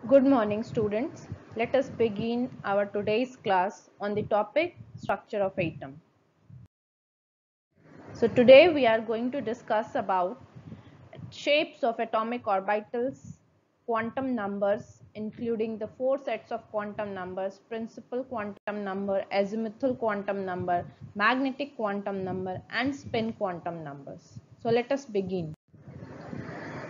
Good morning, students. Let us begin our today's class on the topic structure of atom. So today we are going to discuss about shapes of atomic orbitals, quantum numbers, including the four sets of quantum numbers: principal quantum number, azimuthal quantum number, magnetic quantum number, and spin quantum numbers. So let us begin.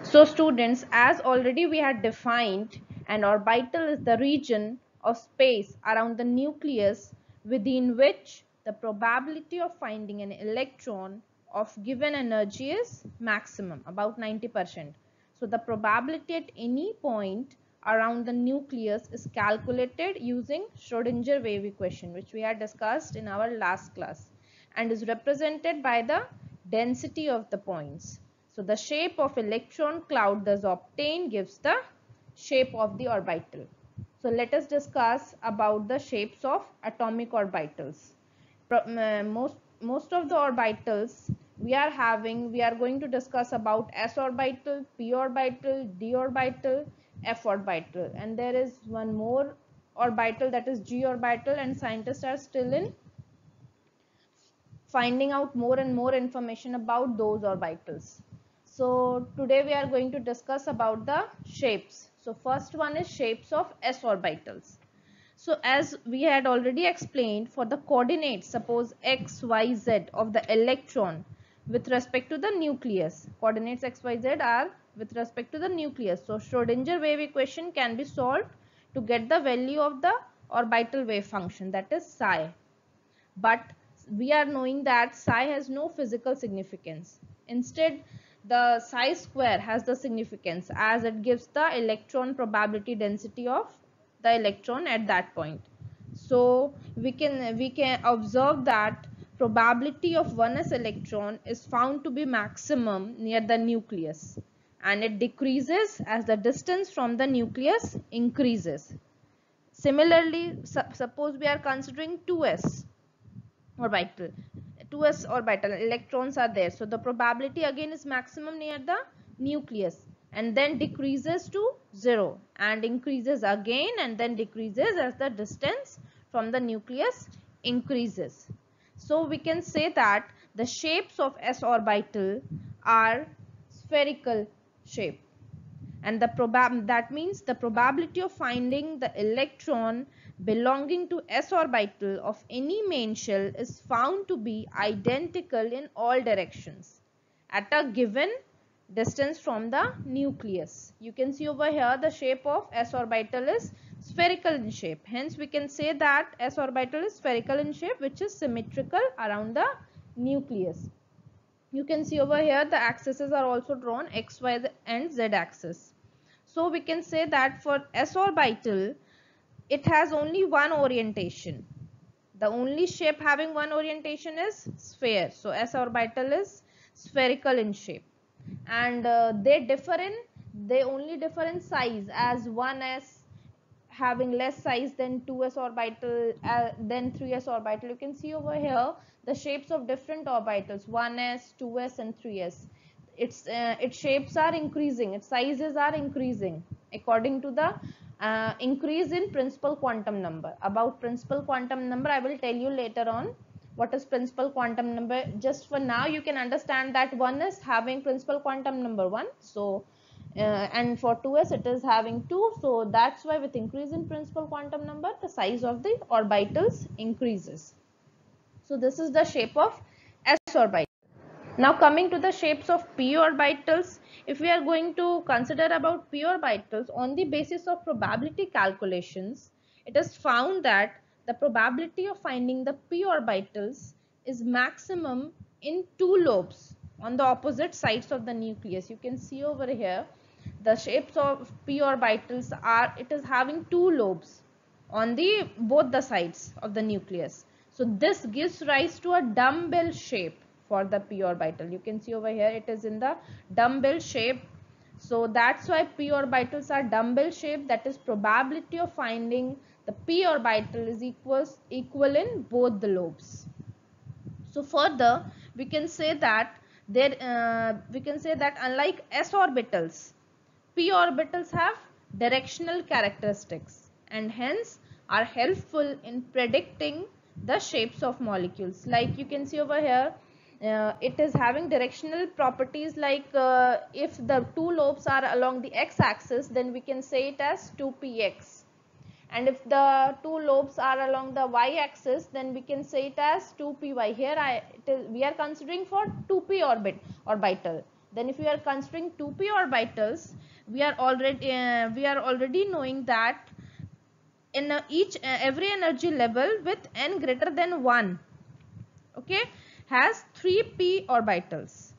So students, as already we had defined, an orbital is the region of space around the nucleus within which the probability of finding an electron of given energy is maximum, about 90%. So the probability at any point around the nucleus is calculated using Schrodinger wave equation, which we had discussed in our last class, and is represented by the density of the points. So the shape of electron cloud thus obtained gives the shape of the orbital. So let us discuss about the shapes of atomic orbitals. Most of the orbitals we are going to discuss about s orbital, p orbital, d orbital, f orbital, and there is one more orbital, that is g orbital, and scientists are still in finding out more and more information about those orbitals. So today we are going to discuss about the shapes. So first one is shapes of s orbitals. So as we had already explained, for the coordinates, suppose x, y, z of the electron with respect to the nucleus, coordinates x, y, z are with respect to the nucleus. So Schrodinger wave equation can be solved to get the value of the orbital wave function, that is psi. But we are knowing that psi has no physical significance. Instead, the psi square has the significance, as it gives the electron probability density of the electron at that point. So we can observe that probability of 1s electron is found to be maximum near the nucleus, and it decreases as the distance from the nucleus increases. Similarly, suppose we are considering 2s orbital, 2s orbital, electrons are there, so the probability again is maximum near the nucleus, and then decreases to 0 and increases again, and then decreases as the distance from the nucleus increases. So we can say that the shapes of s orbital are spherical shape, and that means the probability of finding the electron belonging to s orbital of any main shell is found to be identical in all directions at a given distance from the nucleus. You can see over here the shape of s orbital is spherical in shape. Hence we can say that s orbital is spherical in shape, which is symmetrical around the nucleus. You can see over here the axes are also drawn, x, y, and z axis. So we can say that for s orbital, it has only one orientation. The only shape having one orientation is sphere. So s orbital is spherical in shape, and they only differ in size, as 1s having less size than 2s orbital, then 3s orbital. You can see over here the shapes of different orbitals, 1s, 2s, and 3s. Its shapes are increasing, its sizes are increasing according to the increase in principal quantum number. About principal quantum number I will tell you later on what is principal quantum number. Just for now you can understand that 1 is having principal quantum number 1, so and for 2s it is having 2, so that's why with increase in principal quantum number the size of the orbitals increases. So this is the shape of s orbital. Now coming to the shapes of p orbitals, if we are going to consider about p orbitals on the basis of probability calculations, it is found that the probability of finding the p orbitals is maximum in two lobes on the opposite sides of the nucleus. You can see over here the shapes of p orbitals are, it is having two lobes on the both the sides of the nucleus. So this gives rise to a dumbbell shape for the p orbital. You can see over here it is in the dumbbell shape. So that's why p orbitals are dumbbell shape, that is probability of finding the p orbital is equal in both the lobes. So further we can say that unlike s orbitals, p orbitals have directional characteristics and hence are helpful in predicting the shapes of molecules. Like you can see over here, it is having directional properties, like if the two lobes are along the x-axis, then we can say it as 2px, and if the two lobes are along the y-axis, then we can say it as 2py. Here we are considering for 2p orbital. Then if we are considering 2p orbitals, we are already knowing that in every energy level with n greater than 1, okay, has 3p orbitals.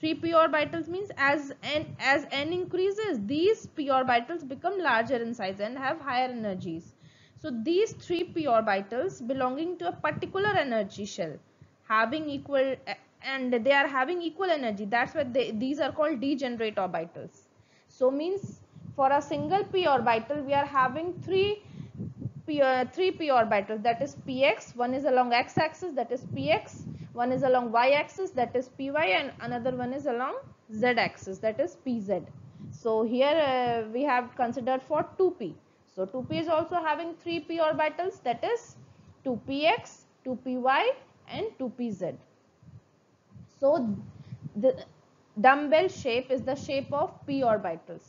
3p orbitals means as n increases, these p orbitals become larger in size and have higher energies. So these 3p orbitals belonging to a particular energy shell having equal and they are having equal energy, that's why these are called degenerate orbitals. So means for a single p orbital we are having three p orbitals, that is px. One is along x-axis, that is px. One is along y-axis, that is py, and another one is along z-axis, that is pz. So here we have considered for 2p. So 2p is also having 3p orbitals, that is 2px, 2py, and 2pz. So the dumbbell shape is the shape of p orbitals.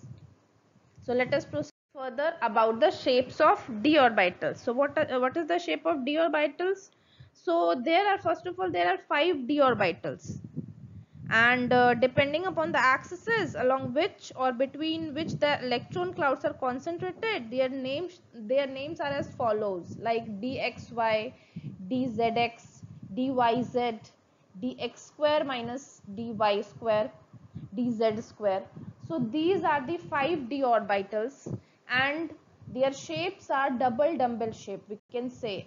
So let us proceed further about the shapes of d orbitals. So what is the shape of d orbitals? So there are, first of all, there are 5 d orbitals, and depending upon the axes along which or between which the electron clouds are concentrated, their names are as follows, like dxy, dzx, dyz, dx square minus dy square, dz square. So these are the 5 d orbitals, and their shapes are double dumbbell shape, we can say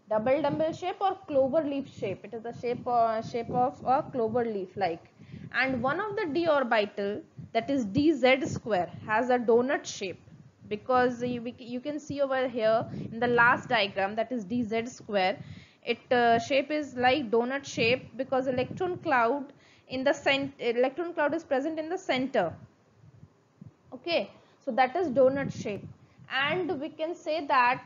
double dumbbell shape or clover leaf shape. It is the shape of a clover leaf like. And one of the d orbital, that is dz square, has a donut shape, because you can see over here in the last diagram, that is dz square, it shape is like donut shape because electron cloud is present in the center. Okay, so that is donut shape. And we can say that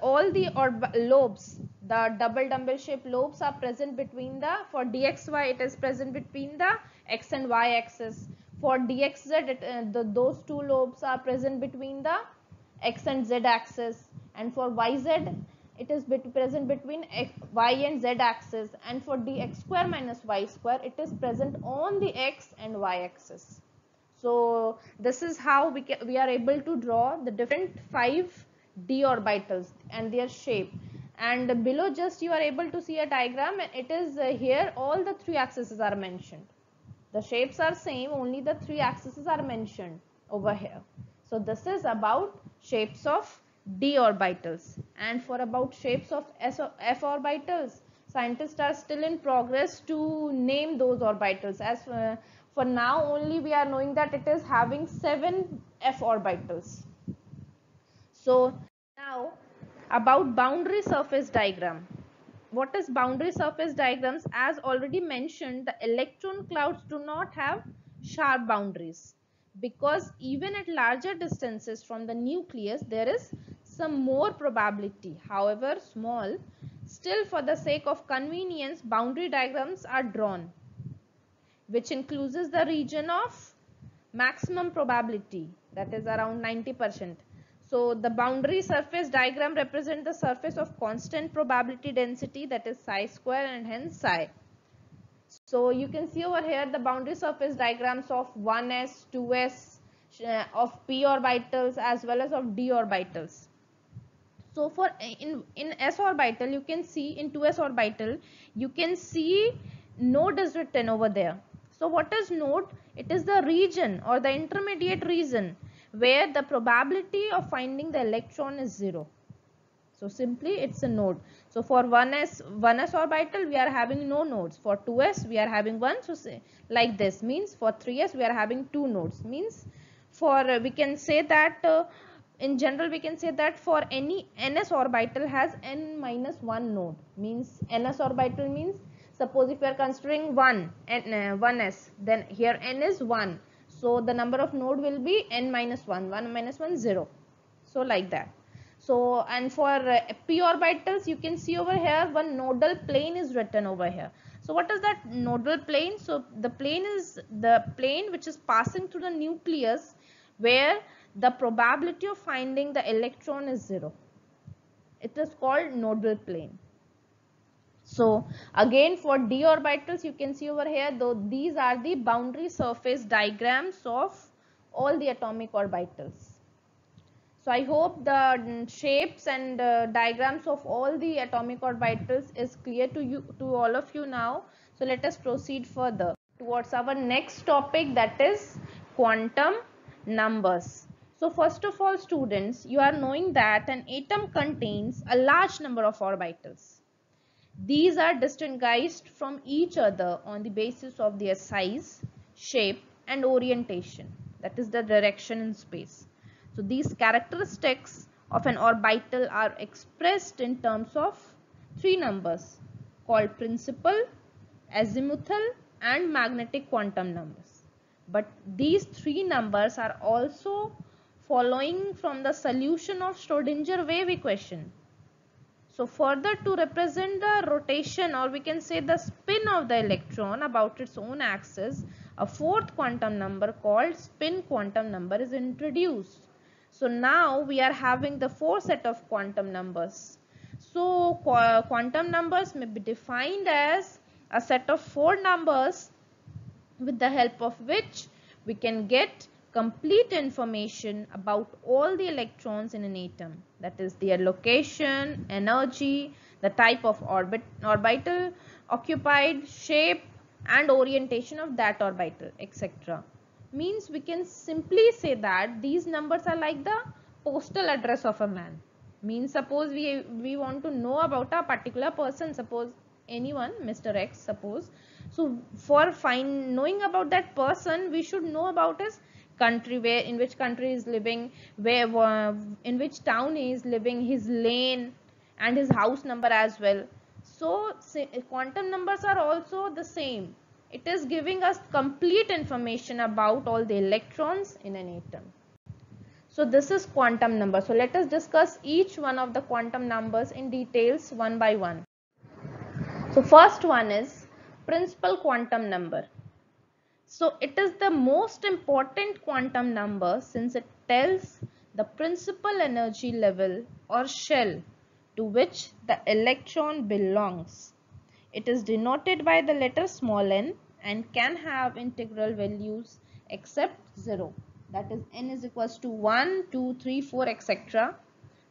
all the lobes, the double dumbbell shaped lobes, are present between the, for dxy it is present between the x and y axis. For dxz those two lobes are present between the x and z axis, and for yz it is present between y and z axis, and for dx square minus y square it is present on the x and y axis. So this is how we are able to draw the different 5 d orbitals and their shape. And below just you are able to see a diagram, and it is here all the 3 axes are mentioned. The shapes are same, only the 3 axes are mentioned over here. So this is about shapes of d orbitals. And for about shapes of f orbitals, scientists are still in progress to name those orbitals. As for now only we are knowing that it is having 7 f orbitals. So now about boundary surface diagram. What is boundary surface diagrams? As already mentioned, the electron clouds do not have sharp boundaries, because even at larger distances from the nucleus there is some more probability, however small. Still, for the sake of convenience, boundary diagrams are drawn, which includes the region of maximum probability, that is around 90%. So the boundary surface diagram represents the surface of constant probability density, that is psi square, and hence psi. So you can see over here the boundary surface diagrams of 1s, 2s, of p orbitals as well as of d orbitals. So for in s orbital, you can see in 2s orbital, you can see node is written over there. So what is node? It is the region or the intermediate region where the probability of finding the electron is 0. So simply it's a node. So for 1s orbital we are having no nodes. For 2s we are having one. So say, like this means for 3s we are having 2 nodes. Means for we can say that in general we can say that for any ns orbital has n minus 1 node. Means ns orbital means, suppose if we are considering 1s, then here n is 1. So the number of node will be n minus 1, 1 minus 1, 0. So like that. So, and for p orbitals, you can see over here one nodal plane is written over here. So what is that nodal plane? So the plane is the plane which is passing through the nucleus, where the probability of finding the electron is 0. It is called nodal plane. So again, for d orbitals, you can see over here, though these are the boundary surface diagrams of all the atomic orbitals. So I hope the shapes and diagrams of all the atomic orbitals is clear to you, to all of you now. So let us proceed further towards our next topic, that is quantum numbers. So first of all, students, you are knowing that an atom contains a large number of orbitals. These are distinguished from each other on the basis of their size, shape and orientation, that is the direction in space. So these characteristics of an orbital are expressed in terms of three numbers called principal, azimuthal and magnetic quantum numbers. But these three numbers are also following from the solution of Schrodinger wave equation. So further, to represent the rotation, or we can say the spin of the electron about its own axis, a fourth quantum number called spin quantum number is introduced. So now we are having the four set of quantum numbers. So quantum numbers may be defined as a set of four numbers with the help of which we can get complete information about all the electrons in an atom, that is their location, energy, the type of orbital occupied, shape and orientation of that orbital, etc. Means we can simply say that these numbers are like the postal address of a man. Means suppose we want to know about a particular person, suppose anyone, Mr. X, suppose. So for knowing about that person, we should know about his country, where, in which country he is living, where, in which town he is living, his lane and his house number as well. So quantum numbers are also the same. It is giving us complete information about all the electrons in an atom. So this is quantum number. So let us discuss each one of the quantum numbers in details one by one. So first one is principal quantum number. So it is the most important quantum number since it tells the principal energy level or shell to which the electron belongs. It is denoted by the letter small n and can have integral values except 0. That is n is equals to 1, 2, 3, 4, etc.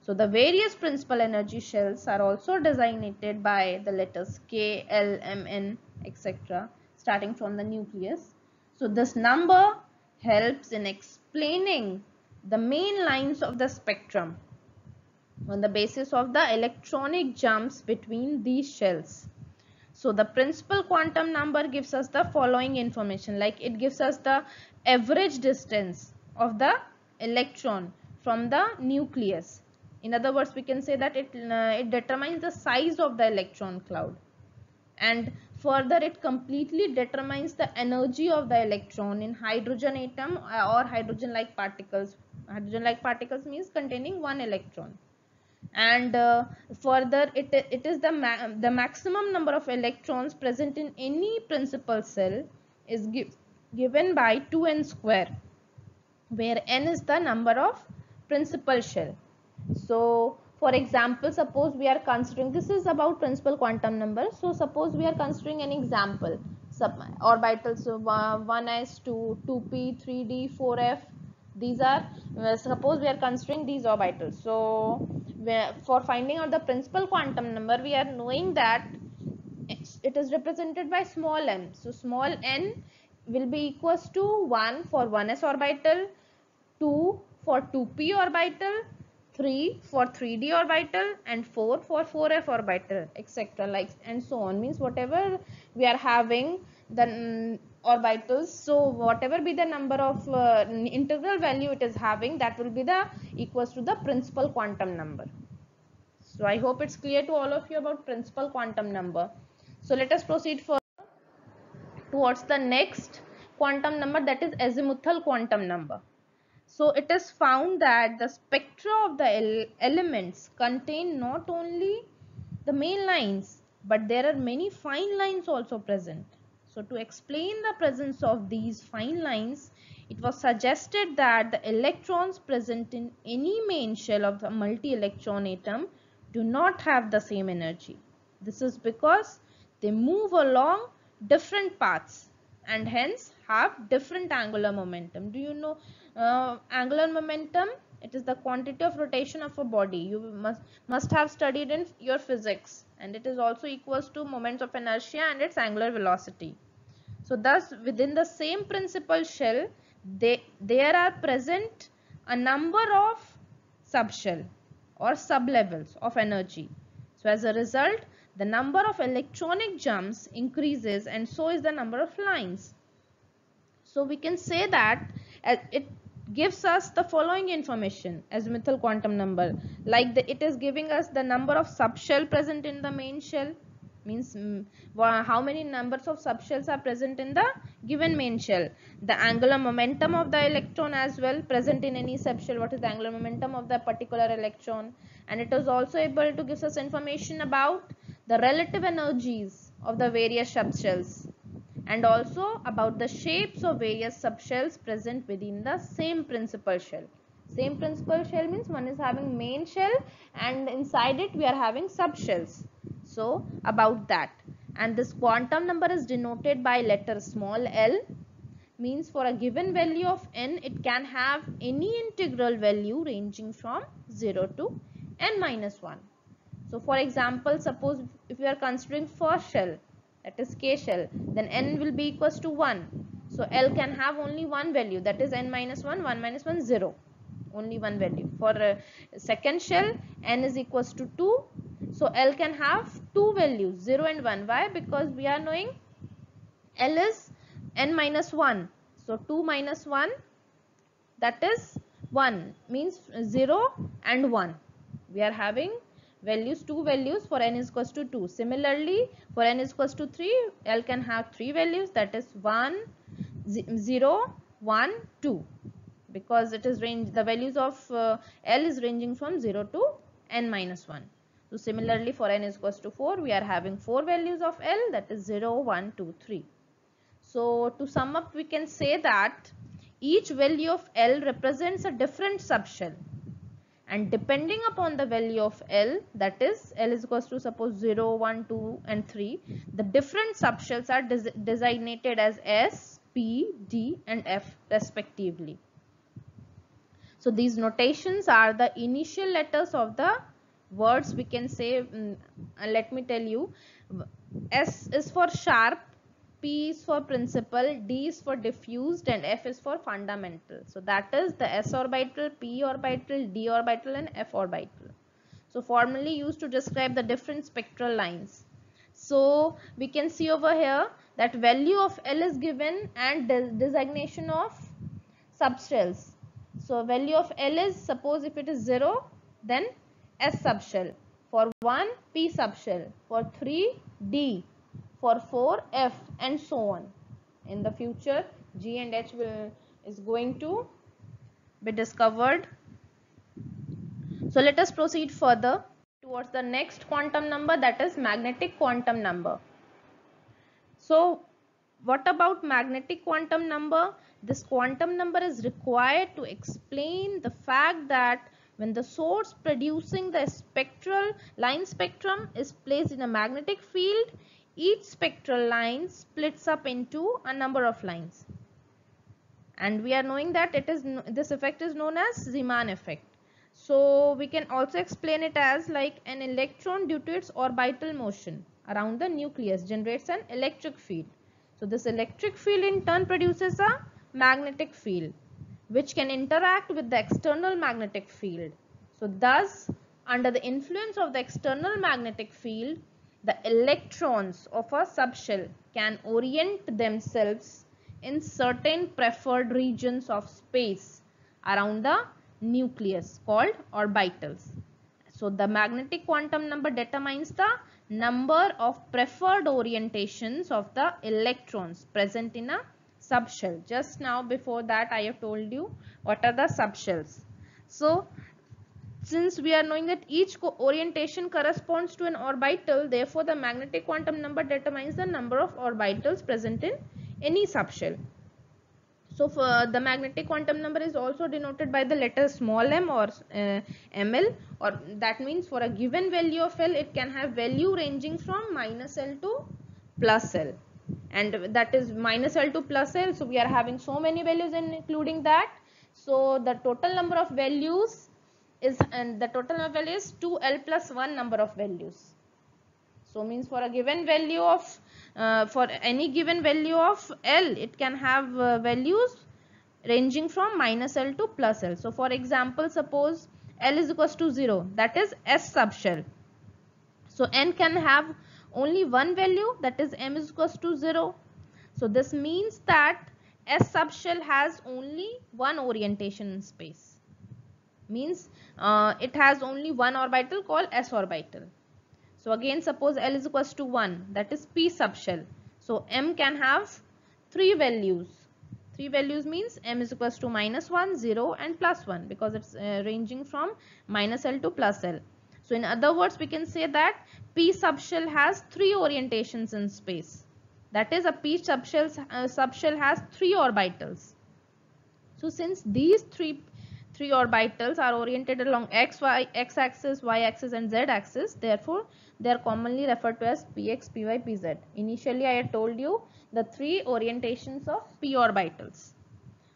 So the various principal energy shells are also designated by the letters K, L, M, N, etc. starting from the nucleus. So this number helps in explaining the main lines of the spectrum on the basis of the electronic jumps between these shells. So the principal quantum number gives us the following information, like it gives us the average distance of the electron from the nucleus. In other words, we can say that it determines the size of the electron cloud, and further it completely determines the energy of the electron in hydrogen atom or hydrogen like particles. Hydrogen like particles means containing one electron. And further it is the maximum number of electrons present in any principal cell is given by 2n square, where n is the number of principal shell. So for example, suppose we are considering, this is about principal quantum number. So suppose we are considering an example, orbitals 1s, 2p, 3d, 4f. These are, suppose we are considering these orbitals. So for finding out the principal quantum number, we are knowing that it is represented by small n. So small n will be equals to 1 for 1s orbital, 2 for 2p orbital, 3 for 3d orbital and 4 for 4f orbital, etc. like and so on. Means whatever we are having the orbitals, so whatever be the number of integral value it is having, that will be the equals to the principal quantum number. So I hope it's clear to all of you about principal quantum number. So let us proceed further towards the next quantum number, that is azimuthal quantum number. So it is found that the spectra of the elements contain not only the main lines, but there are many fine lines also present. So to explain the presence of these fine lines, it was suggested that the electrons present in any main shell of the multi-electron atom do not have the same energy. This is because they move along different paths and hence have different angular momentum. Do you know angular momentum? It is the quantity of rotation of a body. You must have studied in your physics, and it is also equals to moments of inertia and its angular velocity. So thus within the same principal shell, there are present a number of subshell or sublevels of energy. So as a result, the number of electronic jumps increases, and so is the number of lines. So we can say that it gives us the following information as azimuthal quantum number, like it is giving us the number of subshell present in the main shell, means how many numbers of subshells are present in the given main shell, the angular momentum of the electron as well present in any subshell, what is the angular momentum of the particular electron, and it is also able to give us information about the relative energies of the various subshells, and also about the shapes of various subshells present within the same principal shell. Same principal shell means one is having main shell and inside it we are having subshells. So about that, and this quantum number is denoted by letter small l, means for a given value of n it can have any integral value ranging from 0 to n minus 1. So for example, suppose if we are considering first shell, that is k shell, then n will be equals to 1. So L can have only one value, that is n minus 1, 1 minus 1, 0. Only one value. For second shell, n is equals to 2. So L can have two values, 0 and 1. Why? Because we are knowing L is n minus 1. So 2 minus 1, that is 1, means 0 and 1. We are having values, two values for n is equals to 2. Similarly, for n is equals to 3, L can have three values, that is 1, 0, 1, 2, because it is range, the values of L is ranging from 0 to n minus 1. So similarly, for n is equals to 4, we are having four values of L, that is 0, 1, 2, 3. So to sum up, we can say that each value of L represents a different subshell, and depending upon the value of L, that is L is equals to suppose 0, 1, 2 and 3, the different subshells are designated as S, P, D and F respectively. So these notations are the initial letters of the words, we can say, let me tell you, S is for sharp, P is for principal, D is for diffused and F is for fundamental. So that is the S orbital, P orbital, D orbital and F orbital. So formally used to describe the different spectral lines. So we can see over here that value of L is given and designation of subshells. So value of L is, suppose if it is 0, then S subshell, for 1 P subshell, for 3 D, for 4 F and so on. In the future G and H is going to be discovered. So let us proceed further towards the next quantum number, that is magnetic quantum number. So what about magnetic quantum number? This quantum number is required to explain the fact that when the source producing the spectral line spectrum is placed in a magnetic field, each spectral line splits up into a number of lines, and we are knowing that this effect is known as Zeeman effect. So we can also explain it as like an electron due to its orbital motion around the nucleus generates an electric field. So this electric field in turn produces a magnetic field which can interact with the external magnetic field. So thus, under the influence of the external magnetic field, the electrons of a subshell can orient themselves in certain preferred regions of space around the nucleus called orbitals. So the magnetic quantum number determines the number of preferred orientations of the electrons present in a subshell. Just now before that I have told you what are the subshells. So since we are knowing that each orientation corresponds to an orbital, therefore the magnetic quantum number determines the number of orbitals present in any subshell. So for the magnetic quantum number is also denoted by the letter small m or ml, or that means for a given value of L, it can have value ranging from minus L to plus L, and that is minus L to plus L. So we are having so many values including that. So the total number of values is, and the total number of values is 2L plus 1 number of values. So means for a given value of for any given value of L, it can have values ranging from minus L to plus L. So for example, suppose L is equals to 0, that is S subshell. So N can have only one value, that is M is equals to 0. So this means that S subshell has only one orientation in space. Means it has only one orbital called S orbital. So again, suppose L is equals to 1, that is P subshell. So M can have 3 values. 3 values means M is equals to minus 1, 0 and plus 1, because it's ranging from minus L to plus L. So in other words, we can say that P subshell has 3 orientations in space. That is, a P subshell has 3 orbitals. So since these three orbitals are oriented along x axis, y axis and z axis, therefore they are commonly referred to as px, py, pz. Initially I had told you the 3 orientations of p orbitals.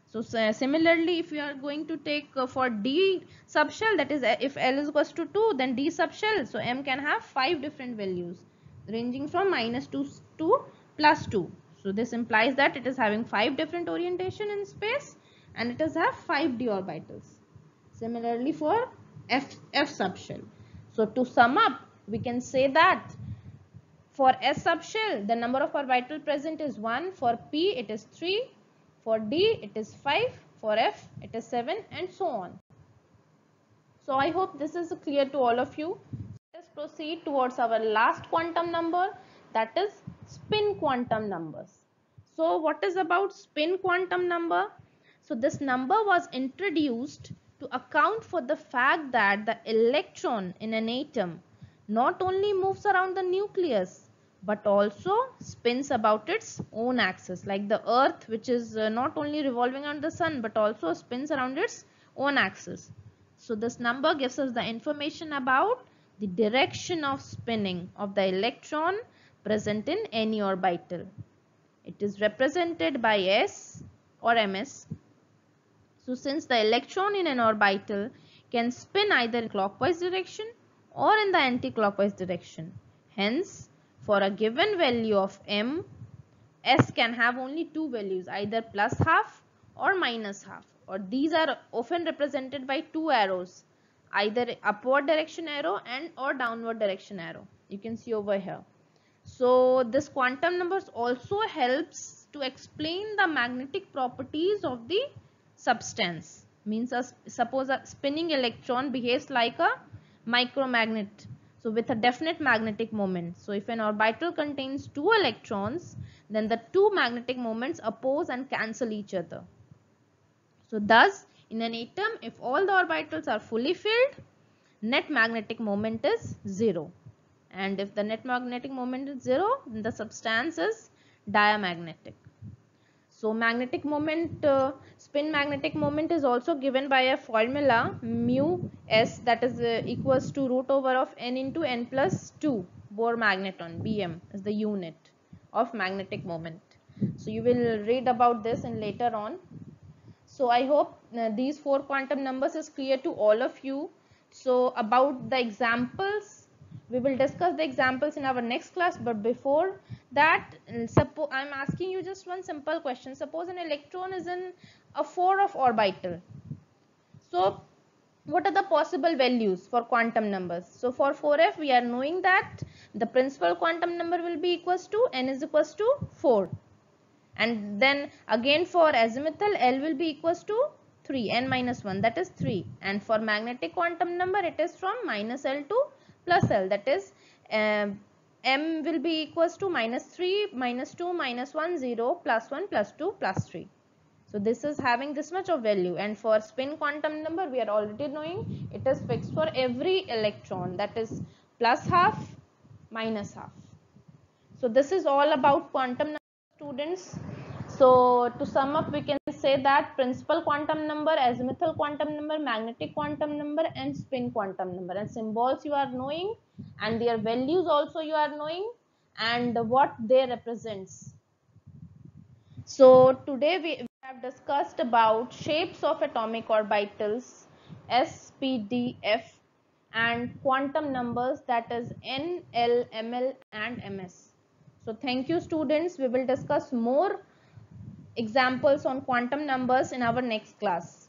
So similarly, if you are going to take for d subshell, that is if L is equals to 2, then d subshell, so M can have 5 different values ranging from minus 2 to plus 2. So this implies that it is having 5 different orientation in space, and it does have 5 d orbitals. Similarly for F subshell. So to sum up, we can say that for S subshell, the number of orbitals present is 1, for P it is 3, for D it is 5, for F it is 7, and so on. So I hope this is clear to all of you. Let us proceed towards our last quantum number, that is spin quantum numbers. So what is about spin quantum number? So this number was introduced to account for the fact that the electron in an atom not only moves around the nucleus but also spins about its own axis, like the earth, which is not only revolving around the sun but also spins around its own axis. So this number gives us the information about the direction of spinning of the electron present in any orbital. It is represented by S or ms. So since the electron in an orbital can spin either in clockwise direction or in the anti-clockwise direction, hence for a given value of m, S can have only 2 values, either plus half or minus half, or these are often represented by 2 arrows, either upward direction arrow and or downward direction arrow. You can see over here. So this quantum numbers also helps to explain the magnetic properties of the substance. Means suppose a spinning electron behaves like a micromagnet, so with a definite magnetic moment. So if an orbital contains 2 electrons, then the 2 magnetic moments oppose and cancel each other. So thus in an atom, if all the orbitals are fully filled, net magnetic moment is 0, and if the net magnetic moment is 0, then the substance is diamagnetic. So magnetic moment, spin magnetic moment is also given by a formula mu s, that is equals to root over of n into n plus 2 Bohr magneton. Bm is the unit of magnetic moment. So you will read about this in later on. So I hope these 4 quantum numbers is clear to all of you. So about the examples, we will discuss the examples in our next class, but before that, suppose I am asking you just one simple question. Suppose an electron is in a 4 of orbital. So what are the possible values for quantum numbers? So for 4f, we are knowing that the principal quantum number will be equals to n is equals to 4. And then again for azimuthal, L will be equals to 3, n minus 1, that is 3. And for magnetic quantum number, it is from minus L to plus L, that is m will be equals to -3, -2, -1, 0, +1, +2, +3. So this is having this much of value, and for spin quantum number we are already knowing it is fixed for every electron, that is +½ -½ So this is all about quantum number, students. So to sum up, we can say that principal quantum number, azimuthal quantum number, magnetic quantum number, and spin quantum number, and symbols you are knowing, and their values also you are knowing, and what they represents. So today we have discussed about shapes of atomic orbitals, s, p, d, f, and quantum numbers, that is n, l, ml, and ms. So thank you, students. We will discuss more examples on quantum numbers in our next class.